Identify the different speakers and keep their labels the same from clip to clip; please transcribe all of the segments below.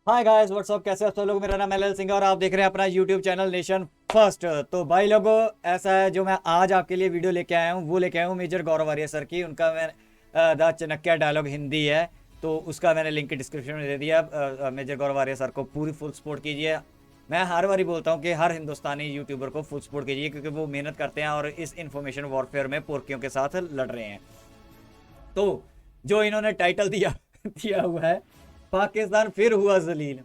Speaker 1: Hi guys what's up, कैसे हो सब लोग। मेरा नाम एल सिंह है और आप देख रहे हैं अपना यूट्यूब चैनल नेशन फर्स्ट। तो भाई लोगों, ऐसा है जो मैं आज आपके लिए वीडियो लेके आया हूँ वो लेके आया हूँ मेजर गौरव आर्य सर की। उनका मैं द चाणक्य डायलॉग हिंदी है, तो उसका मैंने लिंक डिस्क्रिप्शन में दे दिया। मेजर गौरव आर्य सर को पूरी फुल सपोर्ट कीजिए। मैं हर बारी बोलता हूँ कि हर हिंदुस्तानी यूट्यूबर को फुल सपोर्ट कीजिए, क्योंकि वो मेहनत करते हैं और इस इन्फॉर्मेशन वॉरफेयर में पोरकियों के साथ लड़ रहे हैं। तो जो इन्होंने टाइटल दिया दिया हुआ है, पाकिस्तान फिर हुआ जलील।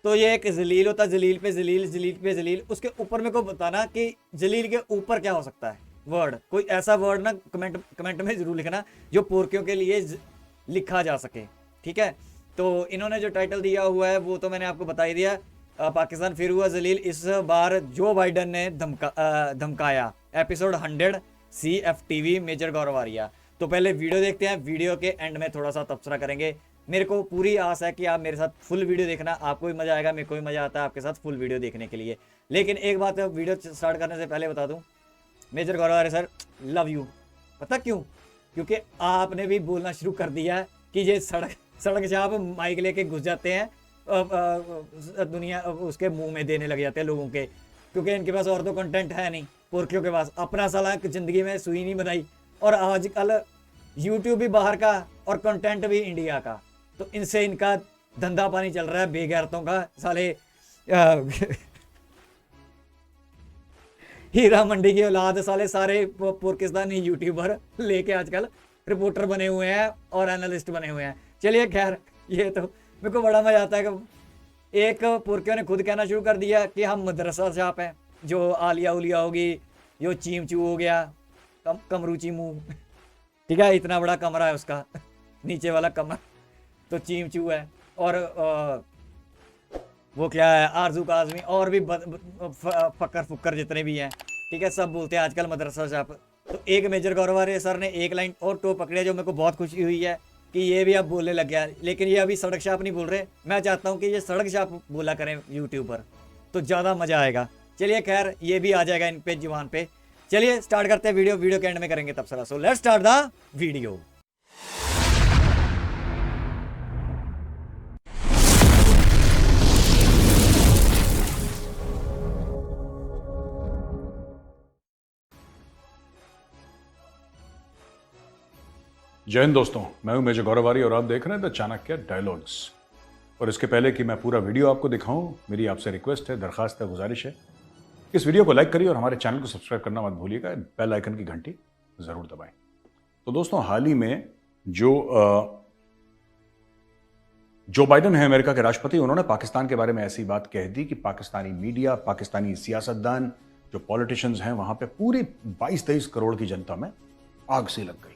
Speaker 1: तो ये एक जलील होता, जलील पे जलील, जलील पे जलील। उसके ऊपर मेरे को बताना कि जलील के ऊपर क्या हो सकता है वर्ड। कोई ऐसा वर्ड ना कमेंट में जरूर लिखना जो पोरकियों के लिए लिखा जा सके, ठीक है। तो इन्होंने जो टाइटल दिया हुआ है वो तो मैंने आपको बता ही दिया। पाकिस्तान फिर हुआ जलील। इस बार जो बाइडन ने धमकाया। एपिसोड 100 CFTV मेजर गौरव आर्य। तो पहले वीडियो देखते हैं, वीडियो के एंड में थोड़ा सा तबसरा करेंगे। मेरे को पूरी आस है कि आप मेरे साथ फुल वीडियो देखना, आपको भी मजा आएगा, मेरे को भी मजा आता है आपके साथ फुल वीडियो देखने के लिए। लेकिन एक बात वीडियो स्टार्ट करने से पहले बता दूं, major Gaurav Arya sir love you. पता क्यों? क्योंकि आपने भी बोलना शुरू कर दिया है कि ये सड़क से आप माइक लेके घुस जाते हैं, दुनिया उसके मुंह में देने लग जाते हैं लोगों के, क्योंकि इनके पास और तो कंटेंट है नहीं। पुरखियों के पास अपना साला जिंदगी में सुई नहीं बनाई, और आजकल यूट्यूब भी बाहर का और कंटेंट भी इंडिया का। तो इनसे इनका धंधा पानी चल रहा है बेगैरतों का। साले हीरा मंडी की औलाद साले सारे पाकिस्तानी यूट्यूबर लेके आजकल रिपोर्टर बने हुए हैं और एनालिस्ट बने हुए हैं। चलिए खैर, ये तो मेरे को बड़ा मजा आता है कि एक पुरखियों ने खुद कहना शुरू कर दिया कि हम मदरसा छाप हैं। जो आलिया उलिया होगी, जो चीम चू हो गया, कमरू चीमू, ठीक है, इतना बड़ा कमरा है उसका नीचे वाला कमरा तो चीम चू है। और वो क्या है, आरजू काजमी, और भी फक्कर फुक्कर जितने भी हैं, ठीक है, सब बोलते हैं आजकल मदरसा छाप। तो एक मेजर गौरव आर्य सर ने एक लाइन और टो पकड़े, जो मेरे को बहुत खुशी हुई है कि ये भी अब बोलने लग गया। लेकिन ये अभी सड़क छाप नहीं बोल रहे। मैं चाहता हूँ कि ये सड़क छाप बोला करें यूट्यूब पर, तो ज़्यादा मज़ा आएगा। चलिए खैर, ये भी आ जाएगा इन पे जुबान पे। चलिए स्टार्ट करते हैं वीडियो के एंड में करेंगे तबसरा। So let's start the video.
Speaker 2: जय हिंद दोस्तों, मैं हूं मेजर गौरव आर्य और आप देख रहे हैं द चाणक्य डायलॉग्स। और इसके पहले कि मैं पूरा वीडियो आपको दिखाऊं, मेरी आपसे रिक्वेस्ट है, दरखास्त है, गुजारिश है, इस वीडियो को लाइक करिए और हमारे चैनल को सब्सक्राइब करना मत भूलिएगा, बेल आइकन की घंटी जरूर दबाएं। तो दोस्तों, हाल ही में जो बाइडन है अमेरिका के राष्ट्रपति, उन्होंने पाकिस्तान के बारे में ऐसी बात कह दी कि पाकिस्तानी मीडिया, पाकिस्तानी सियासतदान, जो पॉलिटिशियंस हैं, वहां पर पूरी 22-23 करोड़ की जनता में आग सी लग गई।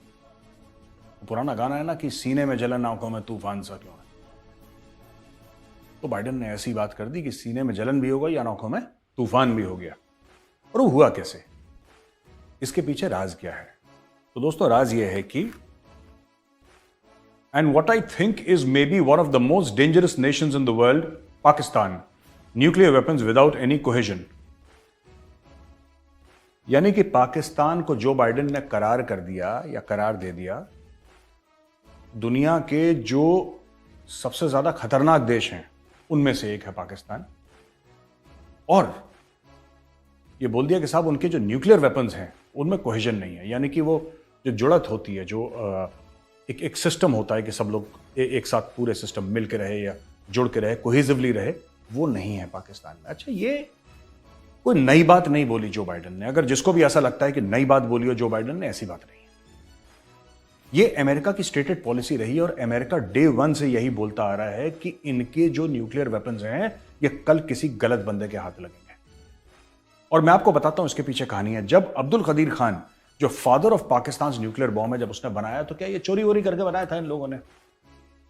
Speaker 2: पुराना गाना है ना कि सीने में जलन, आंखों में तूफान सा क्यों है। तो बाइडन ने ऐसी बात कर दी कि सीने में जलन भी हो गई, आंखों में तूफान भी हो गया। और वो हुआ कैसे, इसके पीछे राज क्या है? तो दोस्तों, राज ये है कि and what I think is may be one of the most dangerous Nations in the world, Pakistan, nuclear weapons without any cohesion. यानी कि पाकिस्तान को जो बाइडन ने करार कर दिया या करार दे दिया, दुनिया के जो सबसे ज्यादा खतरनाक देश हैं उनमें से एक है पाकिस्तान। और ये बोल दिया कि साहब, उनके जो न्यूक्लियर वेपन्स हैं उनमें कोहेजन नहीं है। यानी कि वो जो जुड़त होती है, जो एक सिस्टम होता है कि सब लोग एक साथ पूरे सिस्टम मिल के रहे या जुड़ के रहे, कोहेसिवली रहे, वो नहीं है पाकिस्तान में। अच्छा, ये कोई नई बात नहीं बोली जो बाइडन ने। अगर जिसको भी ऐसा लगता है कि नई बात बोली हो जो बाइडन ने, ऐसी बात नहीं है। ये अमेरिका की स्टेटेड पॉलिसी रही और अमेरिका डे 1 से यही बोलता आ रहा है कि इनके जो न्यूक्लियर वेपन्स हैं ये कल किसी गलत बंदे के हाथ लगेंगे। और मैं आपको बताता हूं इसके पीछे कहानी है। जब अब्दुल कदीर खान, जो father of Pakistan nuclear bomb है, जब उसने बनाया, तो क्या ये चोरी वोरी करके बनाया था इन लोगों ने?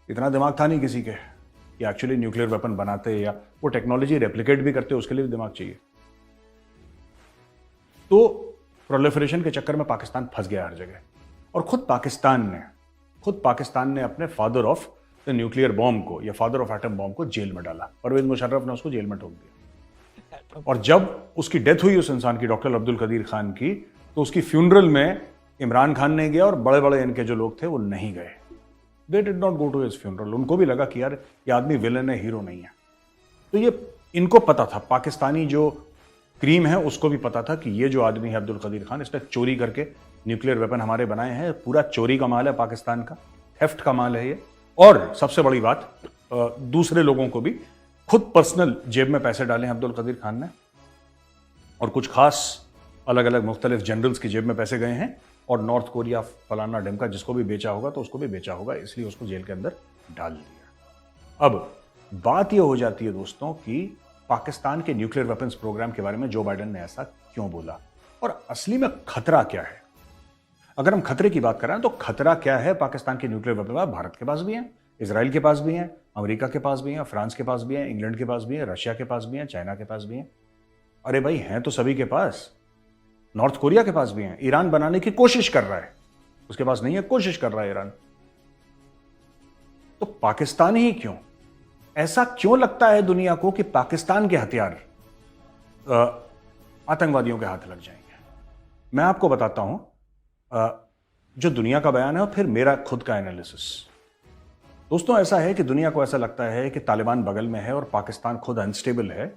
Speaker 2: इतना दिमाग था नहीं किसी के कि एक्चुअली न्यूक्लियर वेपन बनाते या वो टेक्नोलॉजी रेप्लिकेट भी करते, उसके लिए भी दिमाग चाहिए। तो प्रोलिफरेशन के चक्कर में पाकिस्तान फंस गया हर जगह। और खुद पाकिस्तान ने अपने father of the nuclear bomb को या फादर ऑफ एटम बॉम्ब को जेल में डाला। परवेज मुशर्रफ ने उसको जेल में ठोक दिया। और जब उसकी डेथ हुई उस इंसान की, डॉक्टर अब्दुल कदीर खान की, तो उसकी फ्यूनरल में इमरान खान नहीं गया और बड़े बड़े इनके जो लोग थे वो नहीं गए। They did not go to his funeral. उनको भी लगा कि यार ये आदमी विलन है, हीरो नहीं है। तो ये इनको पता था, पाकिस्तानी जो क्रीम है उसको भी पता था कि ये जो आदमी है अब्दुल कदीर खान, इसने चोरी करके न्यूक्लियर वेपन हमारे बनाए हैं, पूरा चोरी का माल है पाकिस्तान का, थेफ्ट का माल है ये। और सबसे बड़ी बात, दूसरे लोगों को भी खुद पर्सनल जेब में पैसे डाले हैं अब्दुल कदीर खान ने, और कुछ खास अलग अलग मुख्तलिफ जनरल्स की जेब में पैसे गए हैं, और नॉर्थ कोरिया फलाना ढिमका जिसको भी बेचा होगा तो उसको भी बेचा होगा, इसलिए उसको जेल के अंदर डाल दिया। अब बात यह हो जाती है दोस्तों कि पाकिस्तान के न्यूक्लियर वेपन्स प्रोग्राम के बारे में जो बाइडेन ने ऐसा क्यों बोला, और असली में खतरा क्या है। अगर हम खतरे की बात करें तो खतरा क्या है पाकिस्तान के न्यूक्लियर वेपन? भारत के पास भी हैं, इजराइल के पास भी हैं, अमेरिका के पास भी हैं, फ्रांस के पास भी हैं, इंग्लैंड के पास भी हैं, रशिया के पास भी हैं, चाइना के पास भी हैं। अरे भाई हैं तो सभी के पास। नॉर्थ कोरिया के पास भी हैं। ईरान बनाने की कोशिश कर रहा है, उसके पास नहीं है, कोशिश कर रहा है ईरान। तो पाकिस्तान ही क्यों? ऐसा क्यों लगता है दुनिया को कि पाकिस्तान के हथियार आतंकवादियों के हाथ लग जाएंगे? मैं आपको बताता हूं जो दुनिया का बयान है और फिर मेरा खुद का एनालिसिस। दोस्तों ऐसा है कि दुनिया को ऐसा लगता है कि तालिबान बगल में है और पाकिस्तान खुद अनस्टेबल है।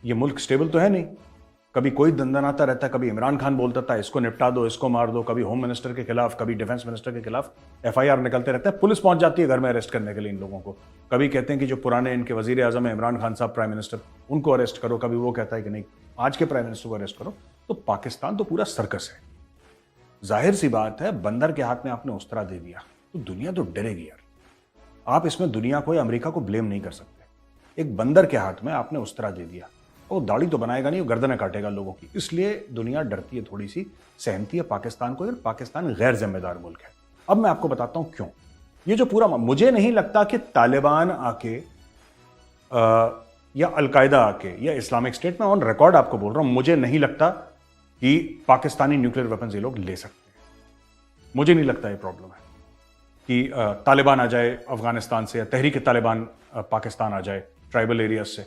Speaker 2: ये मुल्क स्टेबल तो है नहीं, कभी कोई दंदनाता रहता है, कभी इमरान खान बोलता था इसको निपटा दो, इसको मार दो, कभी होम मिनिस्टर के खिलाफ, कभी डिफेंस मिनिस्टर के खिलाफ FIR निकलते रहते हैं, पुलिस पहुंच जाती है घर में अरेस्ट करने के लिए इन लोगों को। कभी कहते हैं कि जो पुराने इनके वजीर आजम है इमरान खान साहब प्राइम मिनिस्टर, उनको अरेस्ट करो, कभी वो कहता है कि नहीं आज के प्राइम मिनिस्टर को अरेस्ट करो। तो पाकिस्तान तो पूरा सर्कस है। जाहिर सी बात है, बंदर के हाथ में आपने उस्तरा दे दिया तो दुनिया तो डरेगी यार। आप इसमें दुनिया को या अमेरिका को ब्लेम नहीं कर सकते। एक बंदर के हाथ में आपने उस्तरा दे दिया, वो दाढ़ी तो बनाएगा नहीं, वो गर्दनें काटेगा लोगों की, इसलिए दुनिया डरती है, थोड़ी सी सहमती है पाकिस्तान को। पाकिस्तान गैर जिम्मेदार मुल्क है। अब मैं आपको बताता हूं क्यों। ये जो पूरा, मुझे नहीं लगता कि तालिबान आके या अलकायदा आके या इस्लामिक स्टेट में, ऑन रिकॉर्ड आपको बोल रहा हूं, मुझे नहीं लगता कि पाकिस्तानी न्यूक्लियर वेपन्स ये लोग ले सकते हैं। मुझे नहीं लगता ये प्रॉब्लम है कि तालिबान आ जाए अफगानिस्तान से, या तहरीक तालिबान पाकिस्तान आ जाए ट्राइबल एरिया से,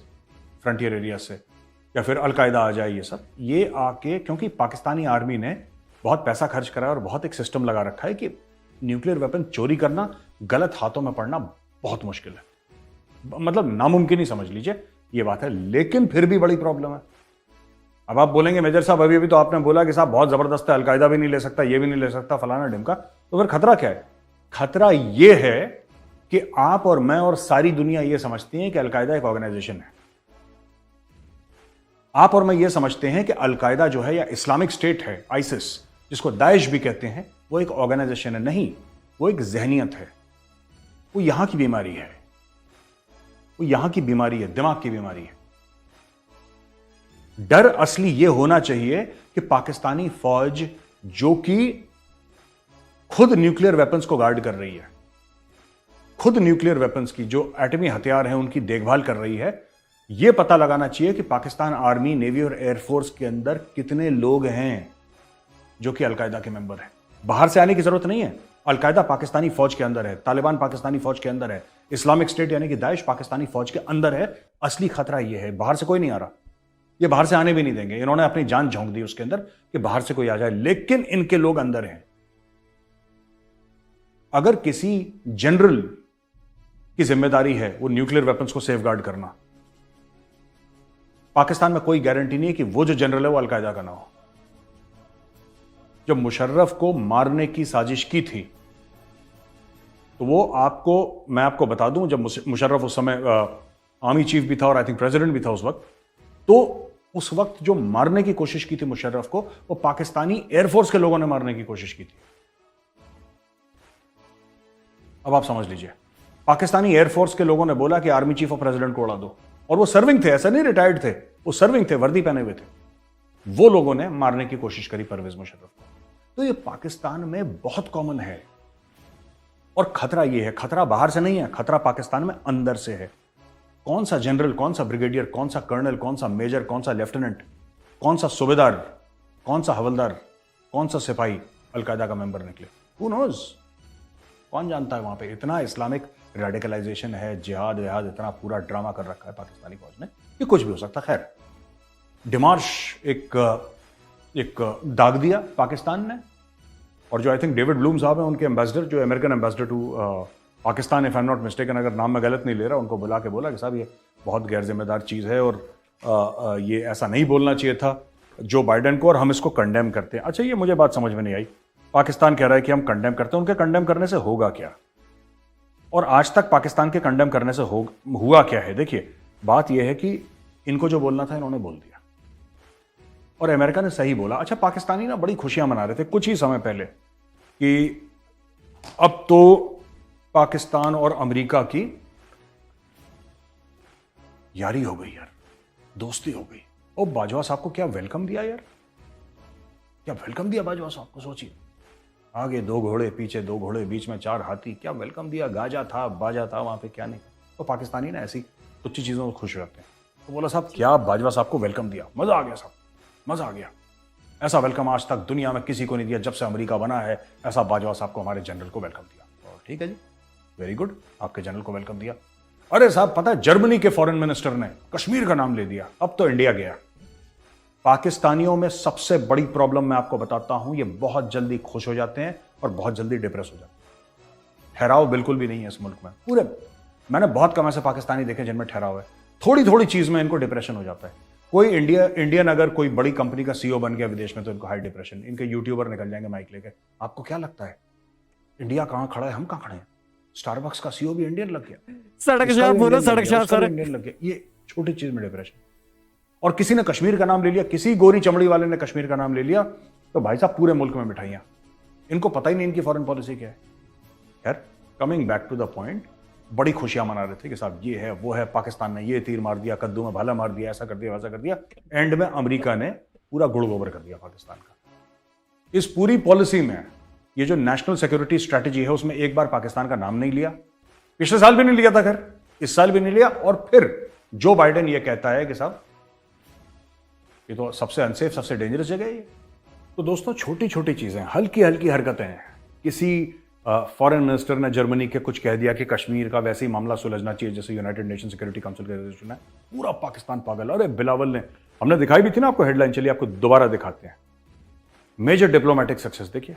Speaker 2: फ्रंटियर एरिया से, या फिर अलकायदा आ जाए। ये सब ये आके, क्योंकि पाकिस्तानी आर्मी ने बहुत पैसा खर्च करा है और बहुत एक सिस्टम लगा रखा है कि न्यूक्लियर वेपन चोरी करना, गलत हाथों में पड़ना बहुत मुश्किल है, मतलब नामुमकिन ही समझ लीजिए ये बात है। लेकिन फिर भी बड़ी प्रॉब्लम है। अब आप बोलेंगे मेजर साहब अभी अभी तो आपने बोला कि साहब बहुत जबरदस्त है, अलकायदा भी नहीं ले सकता, ये भी नहीं ले सकता, फलाना ढिमका, तो फिर खतरा क्या है? खतरा यह है कि आप और मैं और सारी दुनिया यह समझती है कि अलकायदा एक ऑर्गेनाइजेशन है। आप और मैं यह समझते हैं कि अलकायदा जो है या इस्लामिक स्टेट है, आइसिस जिसको दाइश भी कहते हैं, वो एक ऑर्गेनाइजेशन है। नहीं, वो एक जहनियत है। वो यहां की बीमारी है, वो यहां की बीमारी है, दिमाग की बीमारी है। डर असली यह होना चाहिए कि पाकिस्तानी फौज जो कि खुद न्यूक्लियर वेपन्स को गार्ड कर रही है, खुद न्यूक्लियर वेपन्स की जो एटमी हथियार हैं उनकी देखभाल कर रही है, यह पता लगाना चाहिए कि पाकिस्तान आर्मी, नेवी और एयरफोर्स के अंदर कितने लोग हैं जो कि अलकायदा के मेंबर हैं। बाहर से आने की जरूरत नहीं है। अलकायदा पाकिस्तानी फौज के अंदर है, तालिबान पाकिस्तानी फौज के अंदर है, इस्लामिक स्टेट यानी कि दाइश पाकिस्तानी फौज के अंदर है। असली खतरा यह है, बाहर से कोई नहीं आ रहा, ये बाहर से आने भी नहीं देंगे। इन्होंने अपनी जान झोंक दी उसके अंदर कि बाहर से कोई आ जाए, लेकिन इनके लोग अंदर हैं। अगर किसी जनरल की जिम्मेदारी है वो न्यूक्लियर वेपन्स को सेफगार्ड करना, पाकिस्तान में कोई गारंटी नहीं है कि वो जो जनरल है वो अलकायदा का ना हो। जब मुशर्रफ को मारने की साजिश की थी तो वो मैं आपको बता दूं, जब मुशर्रफ उस समय आर्मी चीफ भी था और आई थिंक प्रेसिडेंट भी था उस वक्त, तो उस वक्त जो मारने की कोशिश की थी मुशर्रफ को, वो पाकिस्तानी एयरफोर्स के लोगों ने मारने की कोशिश की थी। अब आप समझ लीजिए, पाकिस्तानी एयरफोर्स के लोगों ने बोला कि आर्मी चीफ और प्रेसिडेंट को उड़ा दो, और वो सर्विंग थे, ऐसा नहीं रिटायर्ड थे, वो सर्विंग थे, वर्दी पहने हुए थे। वो लोगों ने मारने की कोशिश करी परवेज मुशर्रफ को। तो ये पाकिस्तान में बहुत कॉमन है। और खतरा ये है, खतरा बाहर से नहीं है, खतरा पाकिस्तान में अंदर से है। कौन सा जनरल, कौन सा ब्रिगेडियर, कौन सा कर्नल, कौन सा मेजर, कौन सा लेफ्टिनेंट, कौन सा सूबेदार, कौन सा हवलदार, कौन सा सिपाही अलकायदा का मेंबर निकले, हू नोज, कौन जानता है। वहां पे इतना इस्लामिक रेडिकलाइजेशन है, जिहाद विहाद, इतना पूरा ड्रामा कर रखा है पाकिस्तानी फौज ने कि कुछ भी हो सकता। खैर, डिमार्श एक दाग दिया पाकिस्तान ने, और जो आई थिंक डेविड ब्लूम साहब हैं उनके एम्बेसडर, जो American ambassador to Pakistan, if I am not mistaken, अगर नाम मैं गलत नहीं ले रहा, उनको बुला के बोला कि साहब ये बहुत गैर जिम्मेदार चीज़ है और ये ऐसा नहीं बोलना चाहिए था जो बाइडेन को, और हम इसको कंडेम करते हैं। अच्छा, ये मुझे बात समझ में नहीं आई। पाकिस्तान कह रहा है कि हम कंडेम करते हैं, उनके कंडेम करने से होगा क्या? और आज तक पाकिस्तान के कंडेम करने से हुआ क्या है? देखिए, बात यह है कि इनको जो बोलना था इन्होंने बोल दिया और अमेरिका ने सही बोला। अच्छा, पाकिस्तानी ना बड़ी खुशियां मना रहे थे कुछ ही समय पहले कि अब तो पाकिस्तान और अमेरिका की यारी हो गई यार, दोस्ती हो गई। और बाजवा साहब को क्या वेलकम दिया यार, क्या वेलकम दिया बाजवा साहब को। सोचिए, आगे 2 घोड़े, पीछे 2 घोड़े, बीच में 4 हाथी, क्या वेलकम दिया। गाजा था, बाजा था वहां पे, क्या नहीं। तो पाकिस्तानी ना ऐसी तुच्छी चीजों को खुश रहते हैं। तो बोला साहब क्या बाजवा साहब को वेलकम दिया, मजा आ गया साहब, मजा आ गया। ऐसा वेलकम आज तक दुनिया में किसी को नहीं दिया, जब से अमेरिका बना है ऐसा बाजवा साहब को हमारे जनरल को वेलकम दिया। और ठीक है जी, वेरी गुड, आपके जनरल को वेलकम दिया। अरे साहब, पता है जर्मनी के फॉरेन मिनिस्टर ने कश्मीर का नाम ले दिया, अब तो इंडिया गया। पाकिस्तानियों में सबसे बड़ी प्रॉब्लम मैं आपको बताता हूं, ये बहुत जल्दी खुश हो जाते हैं और बहुत जल्दी डिप्रेस हो जाते हैं। ठहराव बिल्कुल भी नहीं है इस मुल्क में। पूरे मैंने बहुत कम ऐसे पाकिस्तानी देखे जिनमें ठहराव है। थोड़ी थोड़ी चीज में इनको डिप्रेशन हो जाता है। कोई इंडियन अगर कोई बड़ी कंपनी का सीईओ बन गया विदेश में तो इनको हाई डिप्रेशन। इनके यूट्यूबर निकल जाएंगे माइक लेके। आपको क्या लगता है इंडिया कहां खड़ा है, हम कहां खड़े हैं? स्टारबक्स का सीईओ भी इंडियन लग गया,
Speaker 1: सड़क शाह बोलो, सड़क शाह सर,
Speaker 2: इंडियन लग गया। ये छोटी चीज में डिप्रेशन। और किसी ने कश्मीर का नाम ले लिया, किसी गोरी चमड़ी वाले ने कश्मीर का नाम ले लिया, तो भाई साहब पूरे मुल्क में मिठाइयां। इनको पता ही नहीं इनकी फॉरेन पॉलिसी क्या है। खैर, coming back to the point, बड़ी खुशियां मना रहे थे कि साहब ये है वो है, पाकिस्तान ने ये तीर मार दिया, कद्दू में भाला मार दिया, ऐसा कर दिया वैसा कर दिया। एंड में अमेरिका ने पूरा गुड़ गोबर कर दिया पाकिस्तान का। इस पूरी पॉलिसी में ये जो नेशनल सिक्योरिटी स्ट्रेटेजी है उसमें एक बार पाकिस्तान का नाम नहीं लिया। पिछले साल भी नहीं लिया था, खैर इस साल भी नहीं लिया। और फिर जो बाइडेन ये कहता है कि साहब ये तो सबसे अनसेफ, सबसे डेंजरस जगह है ये। तो दोस्तों, छोटी छोटी चीजें, हल्की हल्की हरकतें हैं। किसी फॉरेन मिनिस्टर ने जर्मनी के कुछ कह दिया कि कश्मीर का वैसे ही मामला सुलझना चाहिए जैसे यूनाइटेड नेशन सिक्योरिटी काउंसिल का रेजोल्यूशन है, पूरा पाकिस्तान पागल। अरे बिलावल ने, हमने दिखाई भी थी ना आपको हेडलाइन, चलिए आपको दोबारा दिखाते हैं। मेजर डिप्लोमेटिक सक्सेस देखिए,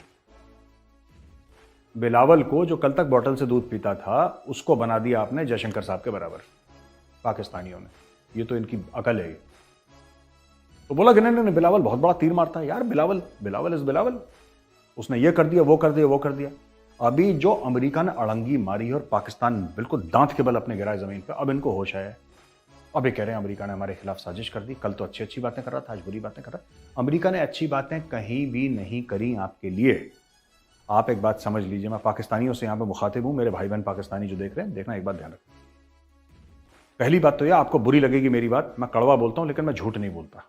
Speaker 2: बिलावल को जो कल तक बॉटल से दूध पीता था उसको बना दिया आपने जयशंकर साहब के बराबर, पाकिस्तानियों ने। ये तो इनकी अकल है। तो बोला कि नहीं, बिलावल बहुत बड़ा तीर मारता है यार, बिलावल इज बिलावल, उसने ये कर दिया, वो कर दिया, वो कर दिया। अभी जो अमेरिका ने अड़ंगी मारी और पाकिस्तान बिल्कुल दांत के बल अपने गिराए जमीन पे, अब इनको होश आया है। अब ये कह रहे हैं अमेरिका ने हमारे खिलाफ साजिश कर दी। कल तो अच्छी अच्छी बातें कर रहा था, आज बुरी बातें कर रहा है। अमेरिका ने अच्छी बातें कहीं भी नहीं करी आपके लिए। आप एक बात समझ लीजिए, मैं पाकिस्तानियों से यहां पर मुखातिब हूं, मेरे भाई बहन पाकिस्तानी जो देख रहे हैं, देखना एक बात ध्यान रखें। पहली बात तो यह, आपको बुरी लगेगी मेरी बात, मैं कड़वा बोलता हूं लेकिन मैं झूठ नहीं बोलता,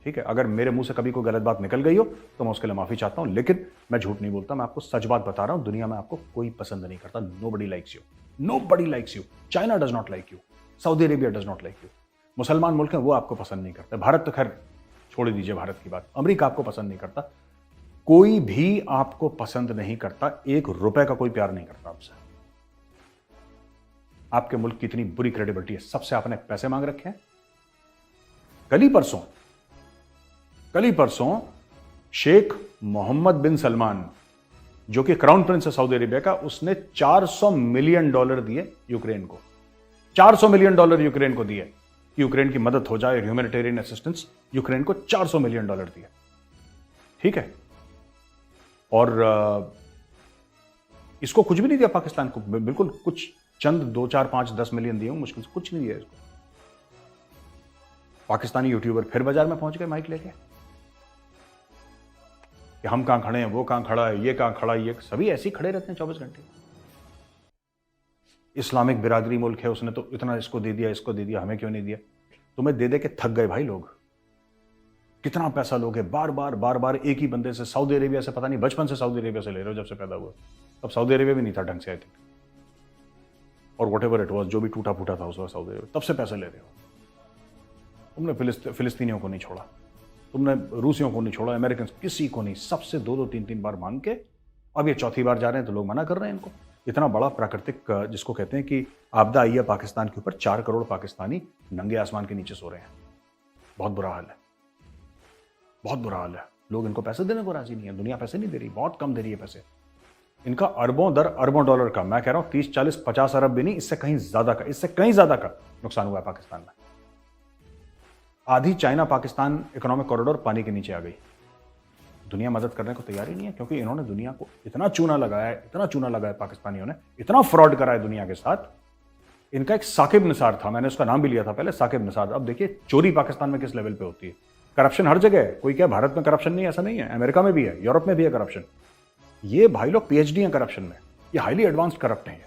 Speaker 2: ठीक है? अगर मेरे मुंह से कभी कोई गलत बात निकल गई हो तो मैं उसके लिए माफी चाहता हूं, लेकिन मैं झूठ नहीं बोलता, मैं आपको सच बात बता रहा हूं। दुनिया में आपको कोई पसंद नहीं करता। Nobody likes you, nobody likes you. China does not like you, Saudi Arabia does not like you. मुसलमान मुल्क हैं वो आपको पसंद नहीं करते। भारत तो खैर छोड़ दीजिए भारत की बात, अमेरिका आपको पसंद नहीं करता। कोई भी आपको पसंद नहीं करता। 1 रुपए का कोई प्यार नहीं करता आपसे। आपके मुल्क की इतनी बुरी क्रेडिबिलिटी है, सबसे आपने पैसे मांग रखे हैं। कल ही परसों शेख मोहम्मद बिन सलमान, जो कि क्राउन प्रिंस है सऊदी अरेबिया का, उसने $400 मिलियन दिए यूक्रेन को। $400 मिलियन यूक्रेन को दिए कि यूक्रेन की मदद हो जाए, ह्यूमैनिटेरियन असिस्टेंस। यूक्रेन को $400 मिलियन दिए, ठीक है? और इसको कुछ भी नहीं दिया पाकिस्तान को, बिल्कुल कुछ, चंद 2, 4, 5, 10 मिलियन दिए, मुश्किल से कुछ नहीं दिया इसको। पाकिस्तानी यूट्यूबर फिर बाजार में पहुंच गए माइक लेके कि हम कहां खड़े हैं, वो कहां खड़ा है, ये कहां खड़ा है, ये सभी ऐसे ही खड़े रहते हैं 24 घंटे। इस्लामिक बिरादरी मुल्क है, उसने तो इतना इसको दे दिया, इसको दे दिया, हमें क्यों नहीं दिया? तुम्हें दे दे के थक गए भाई लोग। कितना पैसा लोगे बार बार एक ही बंदे से। सऊदी अरेबिया से, पता नहीं बचपन से सऊदी अरेबिया से ले रहे हो, जब से पैदा हुआ। तब सऊदी अरेबिया भी नहीं था ढंग से, आई थिंक, और वट एवर इट वॉज, जो भी टूटा फूटा था उस वक्त सऊदी अरेबिया, तब से पैसे ले रहे हो। तुमने फिलिस्तीनियों को नहीं छोड़ा, तुमने रूसियों को नहीं छोड़ा, अमेरिकन किसी को नहीं, सबसे 2-2, 3-3 बार मांग के अब ये चौथी बार जा रहे हैं तो लोग मना कर रहे हैं इनको। इतना बड़ा प्राकृतिक, जिसको कहते हैं कि आपदा आई है पाकिस्तान के ऊपर, 4 करोड़ पाकिस्तानी नंगे आसमान के नीचे सो रहे हैं। बहुत बुरा हाल है, बहुत बुरा हाल है। लोग इनको पैसे देने को राजी नहीं है, दुनिया पैसे नहीं दे रही, बहुत कम दे रही है पैसे। इनका अरबों दर अरबों डॉलर का, मैं कह रहा हूं 30, 40, 50 अरब भी नहीं, इससे कहीं ज्यादा का नुकसान हुआ है पाकिस्तान में। आधी चाइना पाकिस्तान इकोनॉमिक कॉरिडोर पानी के नीचे आ गई। दुनिया मदद करने को तैयार ही नहीं है, क्योंकि इन्होंने दुनिया को इतना चूना लगाया पाकिस्तानियों ने, इतना फ्रॉड करा है दुनिया के साथ। इनका एक साकिब निसार था, मैंने उसका नाम भी लिया था पहले, साकिब निसार। अब देखिए चोरी पाकिस्तान में किस लेवल पे होती है। करप्शन हर जगह है, कोई क्या भारत में करप्शन नहीं है, ऐसा नहीं है, अमेरिका में भी है, यूरोप में भी है करप्शन। ये भाई लोग पीएचडी हैं करप्शन में, ये हाईली एडवांस्ड करप्ट हैं।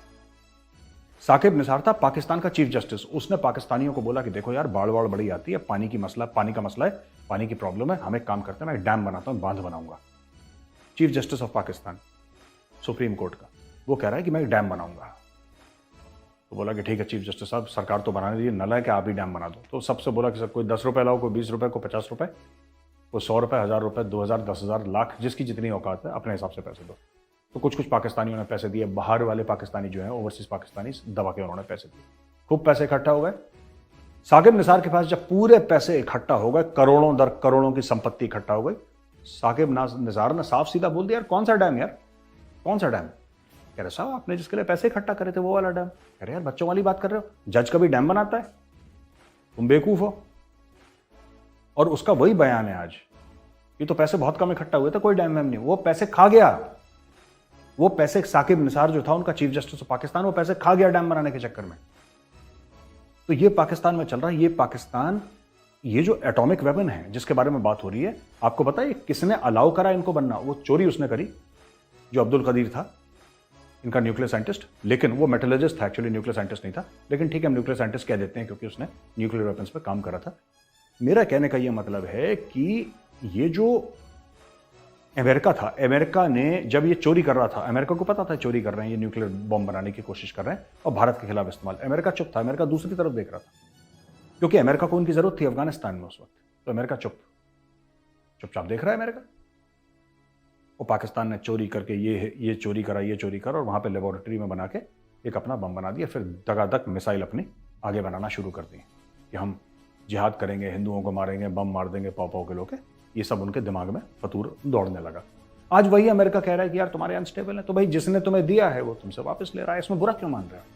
Speaker 2: साकिब निसार था पाकिस्तान का चीफ जस्टिस। उसने पाकिस्तानियों को बोला कि देखो यार, बाढ़ बड़ी आती है, पानी का मसला है, पानी की प्रॉब्लम है, हम एक काम करते हैं, मैं एक डैम बनाता हूं, बांध बनाऊंगा। Chief justice of Pakistan, supreme court का, वो कह रहा है कि मैं एक डैम बनाऊंगा। तो बोला कि ठीक है चीफ जस्टिस साहब, सरकार तो बनाने दीजिए, नल है कि आप ही डैम बना दो। तो सबसे बोला कि सर कोई 10 रुपए लाओ, कोई 20 रुपए, कोई 50 रुपए, कोई 100 रुपए, 1000 रुपए, 2000, 10,000, लाख, जिसकी जितनी औकात है अपने हिसाब से पैसे दो। तो कुछ पाकिस्तानियों ने पैसे दिए, बाहर वाले पाकिस्तानी जो है, ओवरसीज पाकिस्तानी, दबा के उन्होंने पैसे दिए। खूब पैसे इकट्ठा हो गए। साकिब निसार के पास जब पूरे पैसे इकट्ठा हो गए, करोड़ों दर करोड़ों की संपत्ति इकट्ठा हो गई, साकिब निसार ने साफ सीधा बोल दिया, यार कौन सा डैम यार, कौन सा डैम? कह रहे साहब आपने जिसके लिए पैसे इकट्ठा करे थे वो वाला डैम। कह रहे यार बच्चों वाली बात कर रहे हो, जज कभी डैम बनाता है? तुम बेवकूफ हो। और उसका वही बयान है आज, ये तो पैसे बहुत कम इकट्ठा हुए थे, कोई डैम वैम नहीं, वो पैसे खा गया। वो पैसे साकिब निसार जो था उनका चीफ जस्टिस ऑफ पाकिस्तान, वो पैसे खा गया डैम बनाने के चक्कर में। तो ये पाकिस्तान में चल रहा है। ये पाकिस्तान, ये जो एटॉमिक वेपन है जिसके बारे में बात हो रही है, आपको पता है किसने अलाउ करा इनको बनना? वो चोरी उसने करी जो अब्दुल कदीर था, इनका न्यूक्लियर साइंटिस्ट। लेकिन वो मेटलर्जिस्ट था, एक्चुअली न्यूक्लियर साइंटिस्ट नहीं था, लेकिन ठीक है हम न्यूक्लियर साइंटिस्ट कह देते हैं क्योंकि उसने न्यूक्लियर वेपन्स पर काम करा था। मेरा कहने का यह मतलब है कि ये जो अमेरिका था, अमेरिका ने जब ये चोरी कर रहा था, अमेरिका को पता था चोरी कर रहे हैं, ये न्यूक्लियर बॉम्ब बनाने की कोशिश कर रहे हैं और भारत के खिलाफ इस्तेमाल। अमेरिका चुप था, अमेरिका दूसरी तरफ देख रहा था, क्योंकि अमेरिका को उनकी जरूरत थी अफगानिस्तान में उस वक्त। तो अमेरिका चुपचाप देख रहा है अमेरिका। और पाकिस्तान ने चोरी करके ये चोरी करा और वहां पे लेबोरेटरी में बना के एक अपना बम बना दिया। फिर दगादग मिसाइल अपनी आगे बनाना शुरू कर दी कि हम जिहाद करेंगे, हिंदुओं को मारेंगे, बम मार देंगे, पाव के लोग। ये सब उनके दिमाग में फतूर दौड़ने लगा। आज वही अमेरिका कह रहा है कि यार तुम्हारे अनस्टेबल है, तो भाई जिसने तुम्हें दिया है वो तुमसे वापस ले रहा है, इसमें बुरा क्यों मान रहे हो?